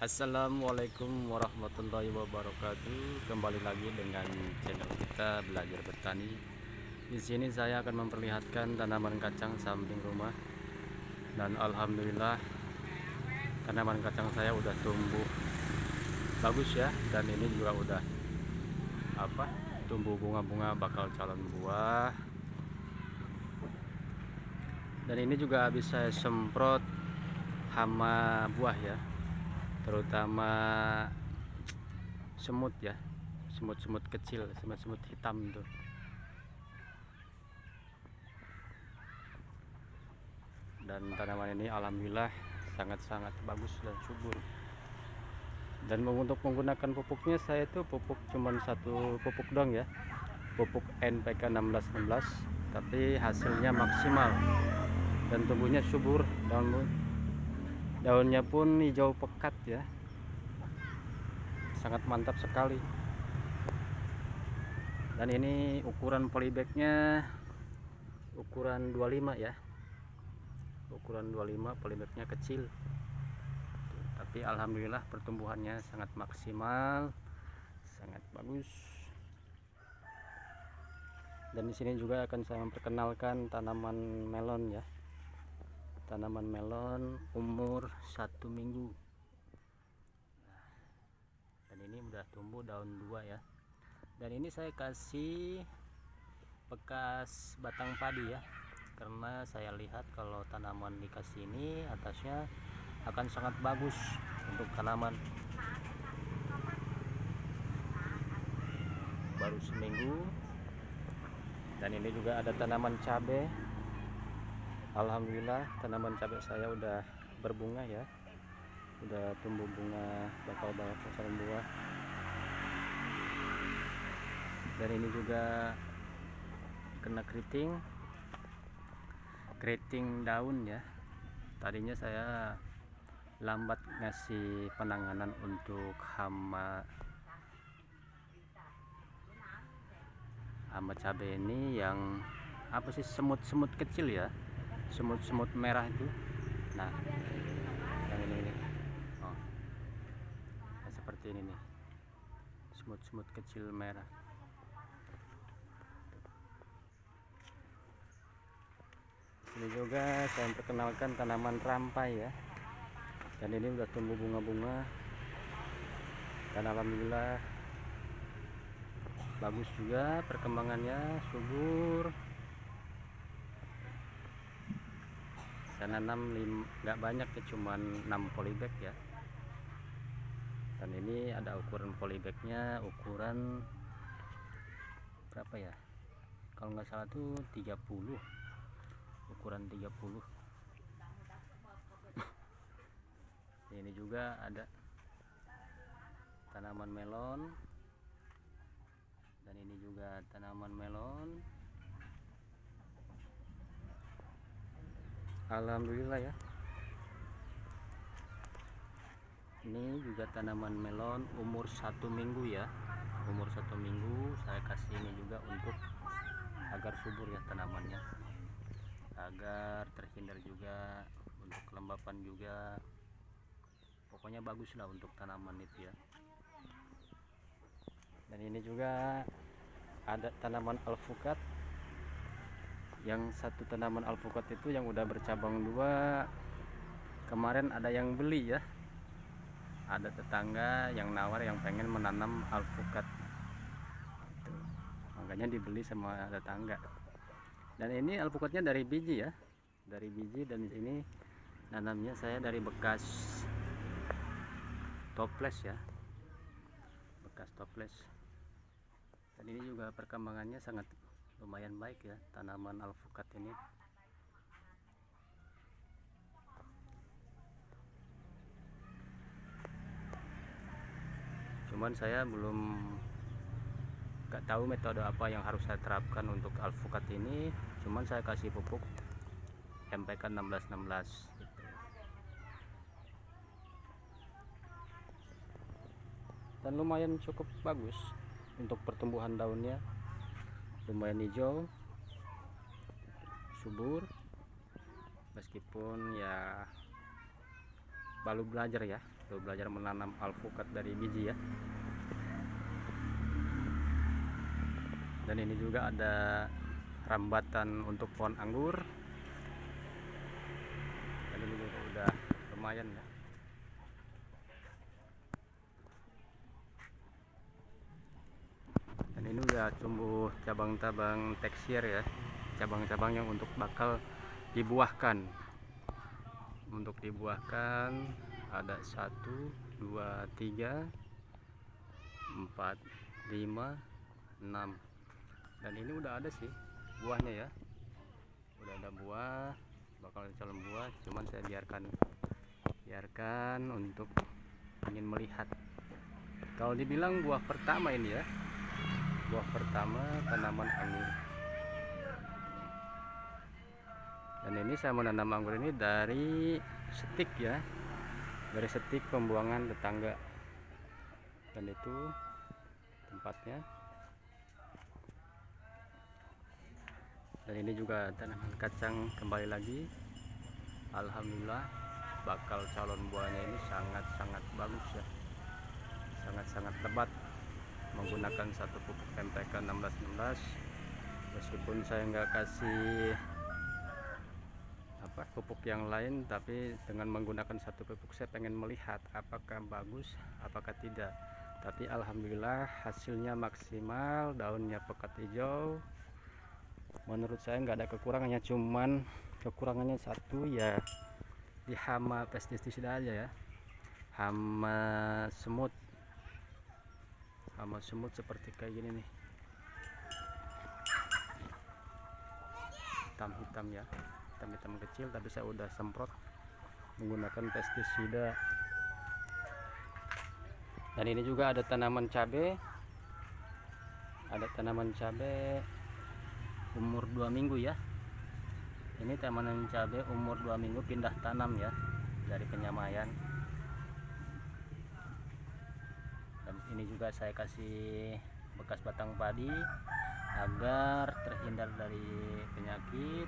Assalamualaikum warahmatullahi wabarakatuh. Kembali lagi dengan channel kita Belajar Bertani. Di sini saya akan memperlihatkan tanaman kacang samping rumah. Dan alhamdulillah tanaman kacang saya udah tumbuh bagus ya. Dan ini juga udah tumbuh bunga-bunga bakal calon buah. Dan ini juga habis saya semprot hama buah ya, terutama semut ya, semut-semut kecil, semut-semut hitam tuh. Dan tanaman ini alhamdulillah sangat-sangat bagus dan subur. Dan untuk menggunakan pupuknya, saya tuh pupuk cuman satu pupuk dong ya, pupuk NPK 1616, tapi hasilnya maksimal dan tumbuhnya subur. Daunnya pun hijau pekat ya, sangat mantap sekali. Dan ini ukuran polybagnya ukuran 25 ya, ukuran 25, polybagnya kecil, tapi alhamdulillah pertumbuhannya sangat maksimal, sangat bagus. Dan di sini juga akan saya memperkenalkan tanaman melon ya, tanaman melon umur 1 minggu. Dan ini udah tumbuh daun 2 ya. Dan ini saya kasih bekas batang padi ya, karena saya lihat kalau tanaman dikasih ini atasnya akan sangat bagus untuk tanaman. Baru seminggu. Dan ini juga ada tanaman cabai. Alhamdulillah tanaman cabai saya udah berbunga ya, udah tumbuh bunga bakal calon buah. Dan ini juga kena keriting daun ya. Tadinya saya lambat ngasih penanganan untuk hama cabai ini, yang semut-semut kecil ya, semut-semut merah itu. Nah, yang ini oh, nah, seperti ini nih, semut-semut kecil merah. Ini juga saya memperkenalkan tanaman rampai ya, dan ini udah tumbuh bunga-bunga dan alhamdulillah bagus juga perkembangannya, subur. Saya nanam nggak banyak ya, cuman 6 polybag ya. Dan ini ada ukuran polybagnya, ukuran berapa ya, kalau nggak salah tuh 30, ukuran 30. Ini juga ada tanaman melon, dan ini juga tanaman melon. Alhamdulillah ya. Ini juga tanaman melon umur 1 minggu ya, umur 1 minggu. Saya kasih ini juga untuk agar subur ya tanamannya, agar terhindar juga untuk kelembapan juga. Pokoknya bagus lah untuk tanaman itu ya. Dan ini juga ada tanaman alpukat. Yang satu tanaman alpukat itu yang udah bercabang 2, kemarin ada yang beli ya, ada tetangga yang nawar yang pengen menanam alpukat itu, makanya dibeli sama tetangga. Dan ini alpukatnya dari biji ya, dari biji. Dan di sini nanamnya saya dari bekas toples ya, bekas toples. Dan ini juga perkembangannya sangat lumayan baik ya, tanaman alpukat ini. Cuman saya belum nggak tahu metode apa yang harus saya terapkan untuk alpukat ini. Cuman saya kasih pupuk NPK 1616 gitu. Dan lumayan cukup bagus untuk pertumbuhan daunnya, lumayan hijau, subur, meskipun ya baru belajar ya. Tuh, belajar menanam alpukat dari biji ya. Dan ini juga ada rambatan untuk pohon anggur. Dan ini juga udah lumayan ya. Dan ini udah tumbuh cabang-cabang teksir ya, cabang-cabang yang untuk bakal dibuahkan. Untuk dibuahkan ada 1, 2, 3, 4, 5, 6. Dan ini udah ada sih buahnya ya, udah ada buah, bakal calon buah, cuman saya biarkan untuk ingin melihat. Kalau dibilang buah pertama ini ya, buah pertama tanaman anggur. Dan ini saya menanam anggur ini dari stik ya, dari stik pembuangan tetangga. Dan itu tempatnya. Dan ini juga tanaman kacang kembali lagi. Alhamdulillah bakal calon buahnya ini sangat-sangat bagus ya, sangat-sangat lebat, menggunakan satu pupuk NPK 1616. Meskipun saya nggak kasih pupuk yang lain, tapi dengan menggunakan satu pupuk saya pengen melihat apakah bagus apakah tidak. Tapi alhamdulillah hasilnya maksimal, daunnya pekat hijau. Menurut saya nggak ada kekurangannya, cuman kekurangannya satu ya di hama pestisida aja ya, hama semut seperti kayak gini nih, hitam-hitam ya, hitam-hitam kecil, tapi saya udah semprot menggunakan pestisida. Dan ini juga ada tanaman cabai, umur 2 minggu ya. Ini tanaman cabai umur 2 minggu pindah tanam ya, dari penyamaian. Dan ini juga saya kasih bekas batang padi agar terhindar dari penyakit.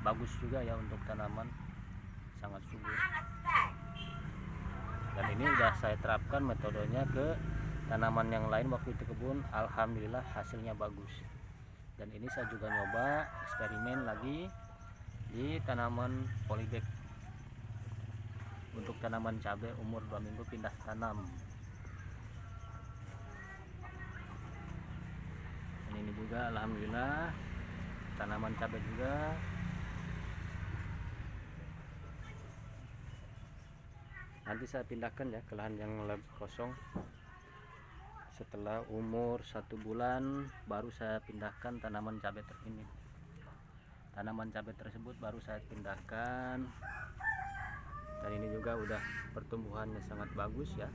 Bagus juga ya untuk tanaman, sangat subur. Dan ini udah saya terapkan metodenya ke tanaman yang lain waktu itu kebun, alhamdulillah hasilnya bagus. Dan ini saya juga nyoba eksperimen lagi di tanaman polybag untuk tanaman cabai umur 2 minggu pindah tanam. Dan ini juga alhamdulillah tanaman cabai juga. Nanti saya pindahkan ya ke lahan yang lebih kosong. Setelah umur 1 bulan baru saya pindahkan tanaman cabai ini. Tanaman cabai tersebut baru saya pindahkan. Dan ini juga udah pertumbuhannya sangat bagus ya,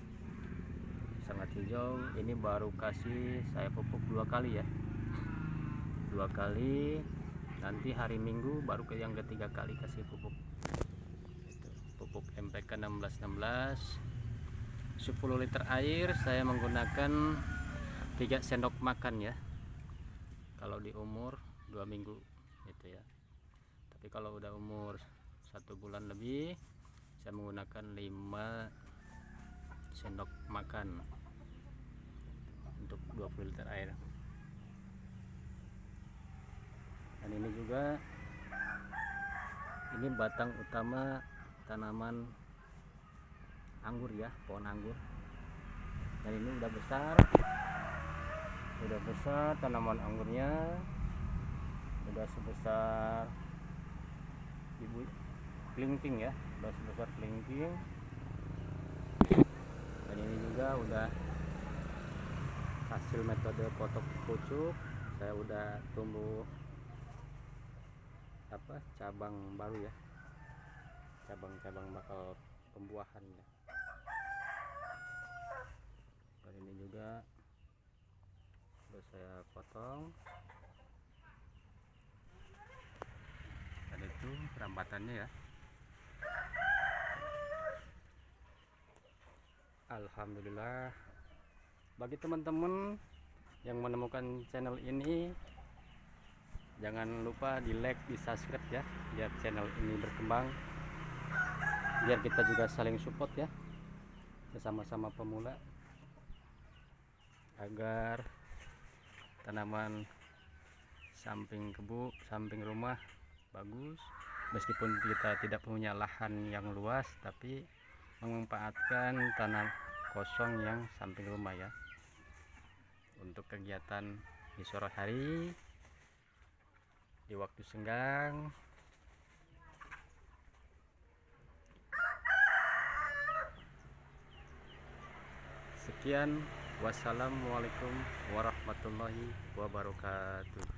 sangat hijau. Ini baru kasih saya pupuk 2 kali ya, 2 kali. Nanti hari Minggu baru ke yang ketiga kali kasih pupuk. Pupuk NPK 1616. 10 liter air saya menggunakan 3 sendok makan ya, kalau di umur 2 minggu gitu ya. Tapi kalau udah umur 1 bulan lebih saya menggunakan 5 sendok makan untuk 20 liter air. Dan ini juga, ini batang utama tanaman anggur ya, pohon anggur. Dan ini udah besar tanaman anggurnya, udah sebesar ibu kelingking ya, udah sebesar kelingking. Dan ini juga udah hasil metode potok pucuk. Saya udah tumbuh cabang baru ya, cabang-cabang bakal pembuahan ya. Dan ini juga udah saya potong. Dan itu perambatannya ya. Alhamdulillah. Bagi teman-teman yang menemukan channel ini, jangan lupa di like, di subscribe ya, biar channel ini berkembang. biar kita juga saling support ya, sesama-sama pemula, agar tanaman samping rumah bagus. Meskipun kita tidak punya lahan yang luas, tapi memanfaatkan tanah kosong yang samping rumah ya, untuk kegiatan di sore hari, di waktu senggang. Sekian, wassalamualaikum warahmatullahi wabarakatuh.